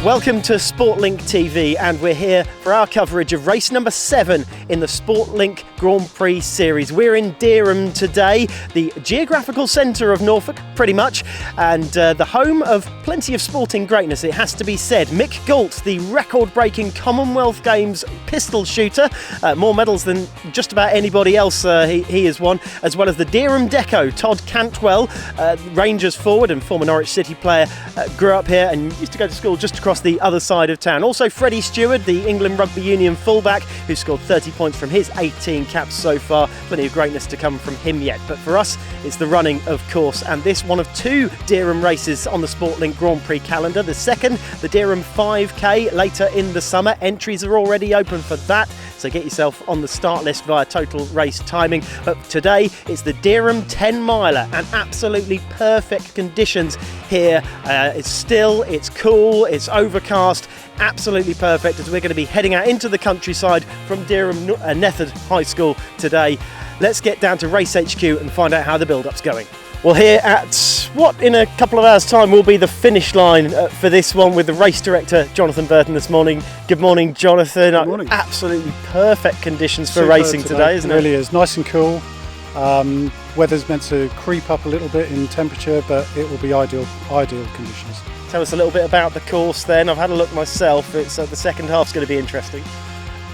Welcome to Sportlink TV, and we're here for our coverage of race number 7 in the Sportlink Grand Prix Series. We're in Dereham today, the geographical centre of Norfolk, pretty much, and the home of plenty of sporting greatness, it has to be said. Mick Galt, the record-breaking Commonwealth Games pistol shooter, more medals than just about anybody else he has won, as well as the Dereham Deco, Todd Cantwell, Rangers forward and former Norwich City player, grew up here and used to go to school just across the other side of town. Also Freddie Stewart, the England Rugby Union fullback, who scored 30 points from his 18 caps so far. Plenty of greatness to come from him yet. But for us, it's the running, of course, and this one of 2 Dereham races on the Sportlink Grand Prix calendar. The second, the Dereham 5K, later in the summer. Entries are already open for that, so get yourself on the start list via Total Race Timing. But today, it's the Dereham 10 miler, and absolutely perfect conditions here. It's still, it's cool, it's overcast, absolutely perfect, as we're going to be heading out into the countryside from Dereham Nethard High School today. Let's get down to Race HQ and find out how the build-up's going. Well, here at what in a couple of hours' time will be the finish line for this one with the race director Jonathan Burton this morning. Good morning, Jonathan. Good morning. Absolutely perfect conditions for Superb racing today, isn't it? It really is. Nice and cool. Weather's meant to creep up a little bit in temperature, but it will be ideal conditions. Tell us a little bit about the course then. I've had a look myself. It's the second half's going to be interesting.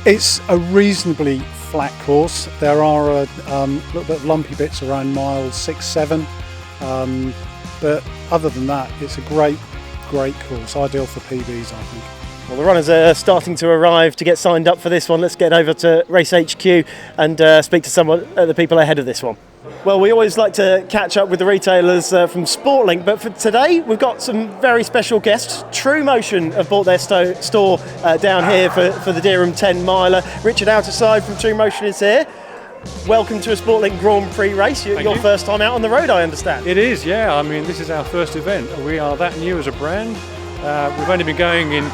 It's a reasonably flat course. There are a little bit of lumpy bits around miles 6, 7, but other than that, it's a great course, ideal for PBs, I think. Well, the runners are starting to arrive to get signed up for this one. Let's get over to Race HQ and speak to some of the people ahead of this one. Well, we always like to catch up with the retailers from Sportlink, but for today we've got some very special guests. True Motion have bought their store down here for the Dereham 10 miler. Richard Outerside from True Motion is here. Welcome to a Sportlink Grand Prix race. Your first time out on the road, I understand. It is, yeah. I mean, this is our first event. We are that new as a brand. We've only been going in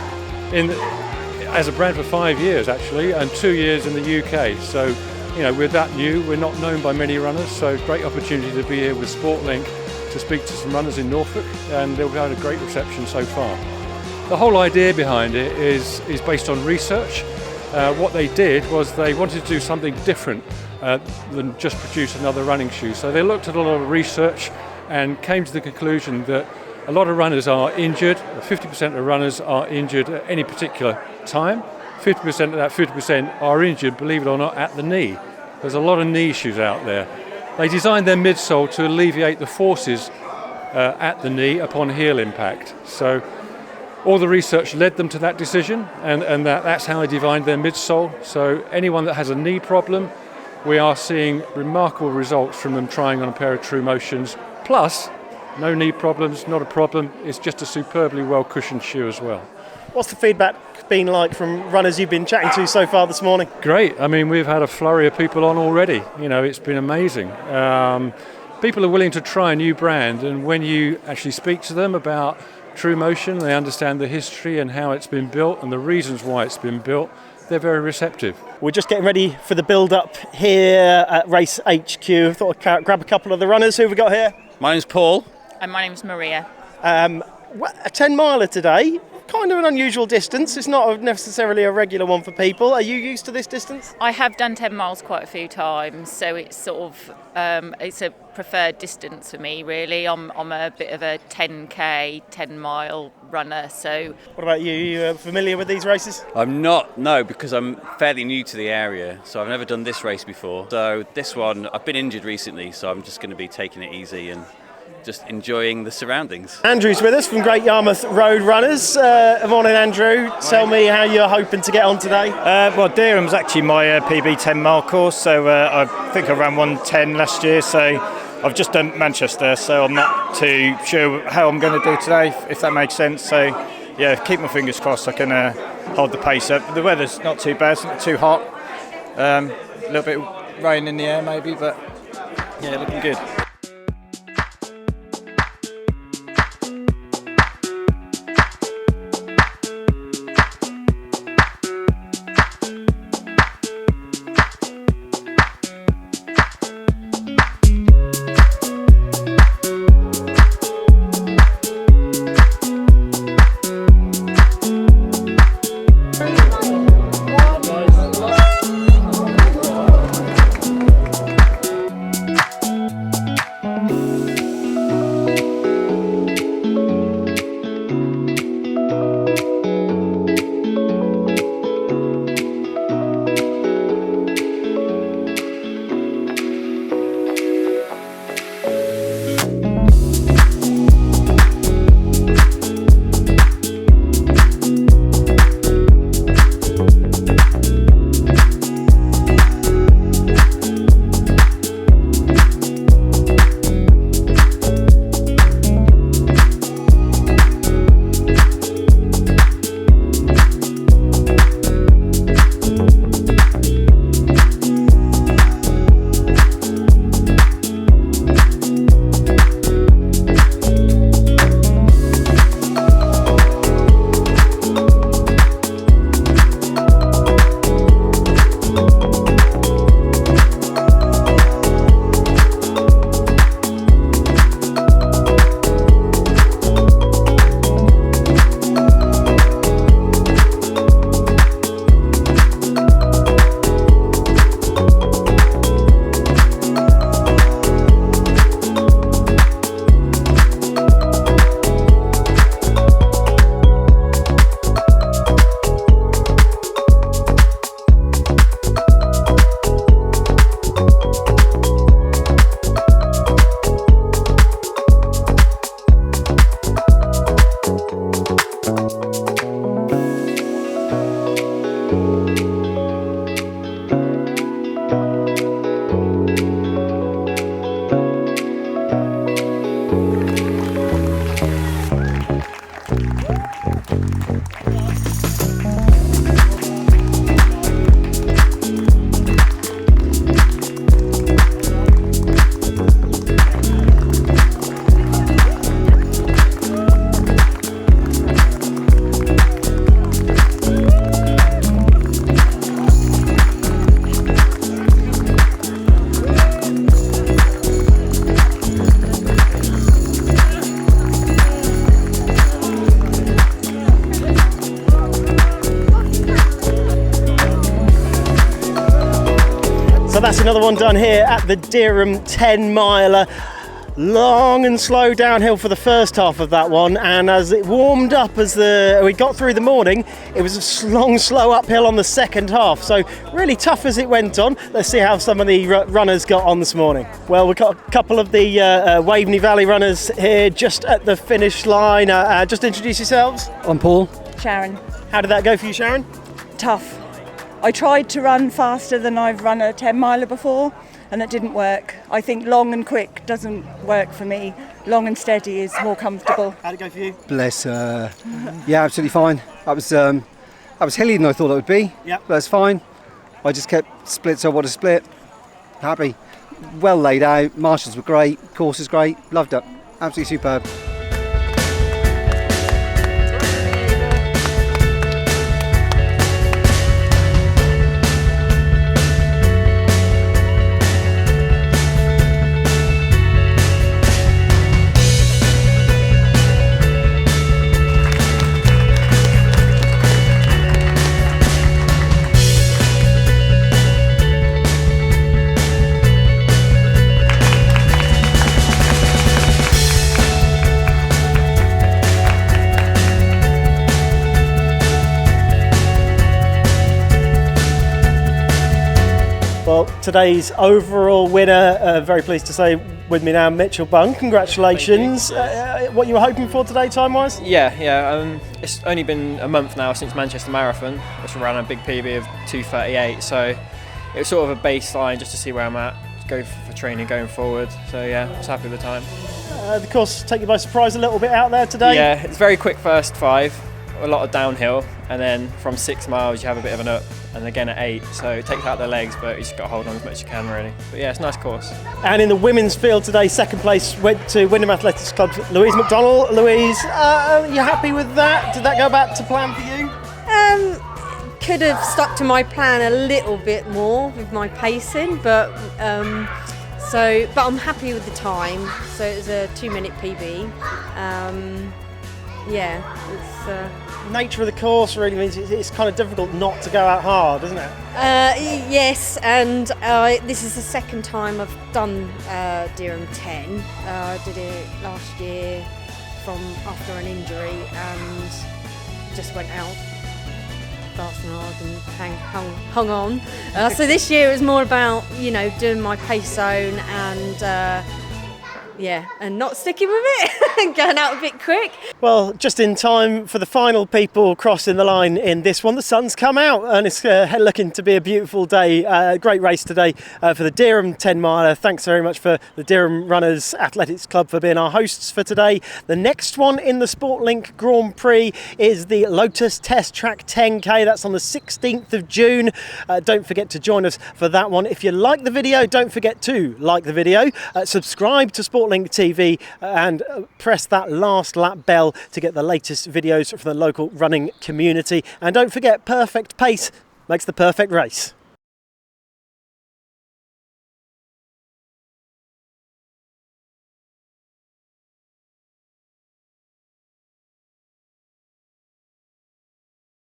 as a brand for 5 years actually, and 2 years in the UK. So, you know, we're that new. We're not known by many runners, so great opportunity to be here with Sportlink to speak to some runners in Norfolk, and they've had a great reception so far. The whole idea behind it is based on research. What they did was they wanted to do something different than just produce another running shoe. So they looked at a lot of research and came to the conclusion that a lot of runners are injured. 50% of runners are injured at any particular time. 50% of that 50% are injured, believe it or not, at the knee. There's a lot of knee issues out there. They designed their midsole to alleviate the forces at the knee upon heel impact. So all the research led them to that decision, and that's how they designed their midsole. So anyone that has a knee problem, we are seeing remarkable results from them trying on a pair of True Motions. Plus, no knee problems, not a problem. It's just a superbly well cushioned shoe as well. What's the feedback been like from runners you've been chatting to so far this morning? Great. I mean, we've had a flurry of people on already. You know, it's been amazing. People are willing to try a new brand, and when you actually speak to them about True Motion, they understand the history and how it's been built and the reasons why it's been built. They're very receptive. We're just getting ready for the build-up here at Race HQ. I thought I'd grab a couple of the runners. Who have we got here? My name's Paul. And my name's Maria. A 10 miler today. Kind of an unusual distance. It's not necessarily a regular one for people. Are you used to this distance? I have done 10 miles quite a few times, so it's sort of it's a preferred distance for me, really. I'm a bit of a 10k, 10 mile runner. So, what about you? Are you familiar with these races? I'm not, no, because I'm fairly new to the area, so I've never done this race before. So this one, I've been injured recently, so I'm just going to be taking it easy and just enjoying the surroundings. Andrew's with us from Great Yarmouth Road Runners. Morning, Andrew. Tell me how you're hoping to get on today. Well, Dereham's actually my PB 10 mile course, so I think I ran 1:10 last year, so I've just done Manchester, so I'm not too sure how I'm going to do today, if that makes sense. So yeah, keep my fingers crossed I can hold the pace up. The weather's not too bad, it's not too hot. A little bit of rain in the air maybe, but yeah, looking good. So that's another one done here at the Dereham 10 miler. Long and slow downhill for the first half of that one, and as it warmed up as we got through the morning, it was a long, slow uphill on the second half. So really tough as it went on. Let's see how some of the runners got on this morning. Well, we've got a couple of the Waveney Valley runners here just at the finish line. Just introduce yourselves. I'm Paul. Sharon. How did that go for you, Sharon? Tough. I tried to run faster than I've run a 10 miler before, and it didn't work. I think long and quick doesn't work for me. Long and steady is more comfortable. How'd it go for you? Bless her. Yeah, absolutely fine. I was hillier than I thought it would be. Yep. But it's fine. I just kept split, so I wanted to split. Happy. Well laid out. Marshals were great. Course is great. Loved it. Absolutely superb. Well, today's overall winner, very pleased to say with me now, Mitchell Bunn. Congratulations. What you were hoping for today, time-wise? Yeah. It's only been a month now since Manchester Marathon, which ran a big PB of 2:38. So it was sort of a baseline just to see where I'm at, go for training going forward. So yeah, I was happy with the time. The course take you by surprise a little bit out there today? Yeah, it's very quick first 5, a lot of downhill, and then from 6 miles you have a bit of an up, and again at 8, so it takes out the legs, but you just got to hold on as much as you can really. But yeah, it's a nice course. And in the women's field today, second place went to Wymondham Athletics Club's Louise McDonnell. Louise, are you happy with that? Did that go back to plan for you? Could have stuck to my plan a little bit more with my pacing, but I'm happy with the time. So it was a 2-minute PB. Nature of the course really means it's kind of difficult not to go out hard, isn't it? Yes, and this is the second time I've done Dereham 10. I did it last year after an injury and just went out fast and hard and hung on. So this year it was more about, doing my pace zone and and not sticking with it and going out a bit quick. Well, just in time for the final people crossing the line in this one. The sun's come out and it's looking to be a beautiful day. Great race today for the Dereham 10 miler. Thanks very much for the Dereham Runners Athletics Club for being our hosts for today. The next one in the Sportlink Grand Prix is the Lotus Test Track 10K. That's on the 16th of June. Don't forget to join us for that one. If you like the video, don't forget to like the video, subscribe to Sportlink TV and press that last lap bell to get the latest videos from the local running community. And don't forget, perfect pace makes the perfect race.